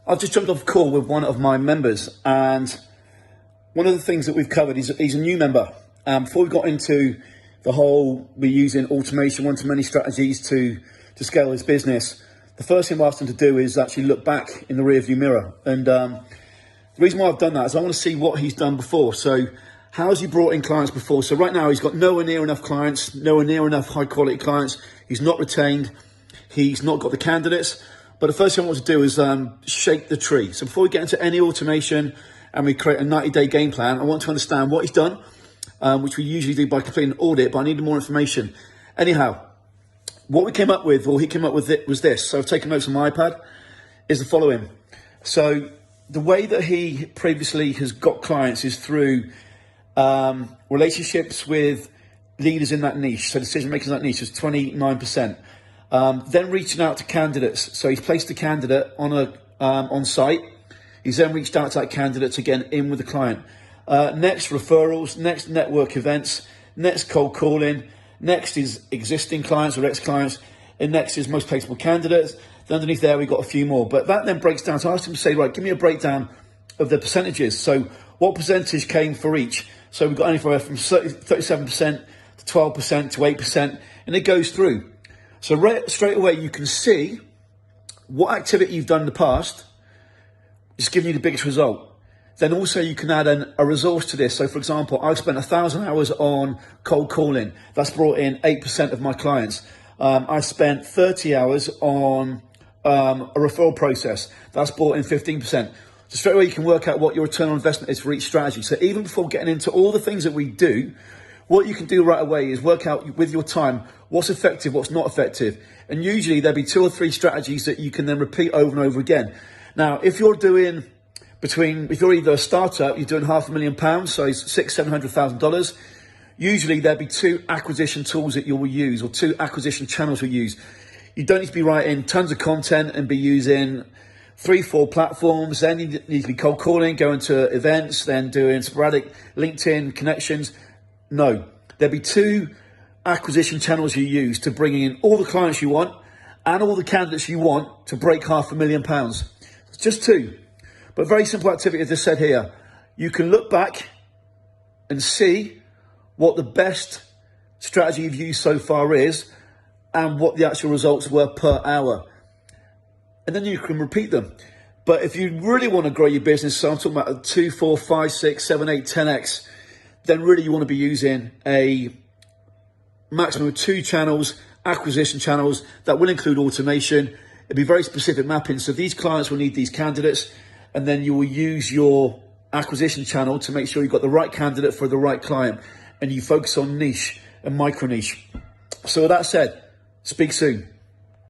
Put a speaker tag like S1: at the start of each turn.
S1: I've just jumped off a call with one of my members, and one of the things that we've covered is he's a new member. Before we got into the whole, we're using automation, one-to-many strategies to scale his business, the first thing I've asked him to do is actually look back in the rearview mirror. And the reason why I've done that is I want to see what he's done before. So how has he brought in clients before? So right now he's got nowhere near enough clients, nowhere near enough high quality clients. He's not retained. He's not got the candidates. But the first thing I want to do is shake the tree. So before we get into any automation and we create a 90-day game plan, I want to understand what he's done, which we usually do by completing an audit, but I needed more information. Anyhow, what we came up with, or he came up with, was this. So I've taken notes on my iPad, is the following. So the way that he previously has got clients is through relationships with leaders in that niche. So decision makers in that niche is 29%. Then reaching out to candidates. So he's placed a candidate on site. He's then reached out to that candidate to get in with the client. Next, referrals. Next, network events. Next, cold calling. Next is existing clients or ex-clients. And next is most placeable candidates. Then underneath there, we've got a few more. But that then breaks down. So I asked him to say, right, give me a breakdown of the percentages. So what percentage came for each? So we've got anywhere from 37% to 12% to 8%. And it goes through. So straight away, you can see what activity you've done in the past is giving you the biggest result. Then also you can add a resource to this. So for example, I've spent 1,000 hours on cold calling. That's brought in 8% of my clients. I spent 30 hours on a referral process. That's brought in 15%. So straight away you can work out what your return on investment is for each strategy. So even before getting into all the things that we do, what you can do right away is work out with your time what's effective, what's not effective. And usually there'll be 2 or 3 strategies that you can then repeat over and over again. Now, if you're doing if you're either a startup, you're doing £500,000, so it's $600,000-700,000, usually there'll be 2 acquisition tools that you will use, or 2 acquisition channels you'll use. You don't need to be writing tons of content and be using 3-4 platforms. Then you need to be cold calling, going to events, then doing sporadic LinkedIn connections. No, there'll be 2 acquisition channels you use to bring in all the clients you want and all the candidates you want to break £500,000. It's just 2. But very simple activity, as I said here. You can look back and see what the best strategy you've used so far is and what the actual results were per hour. And then you can repeat them. But if you really want to grow your business, so I'm talking about 2, 4, 5, 6, 7, 8, 10x, then really you want to be using a maximum of 2 channels, acquisition channels that will include automation. It'll be very specific mapping. So these clients will need these candidates, and then you will use your acquisition channel to make sure you've got the right candidate for the right client, and you focus on niche and micro niche. So with that said, speak soon.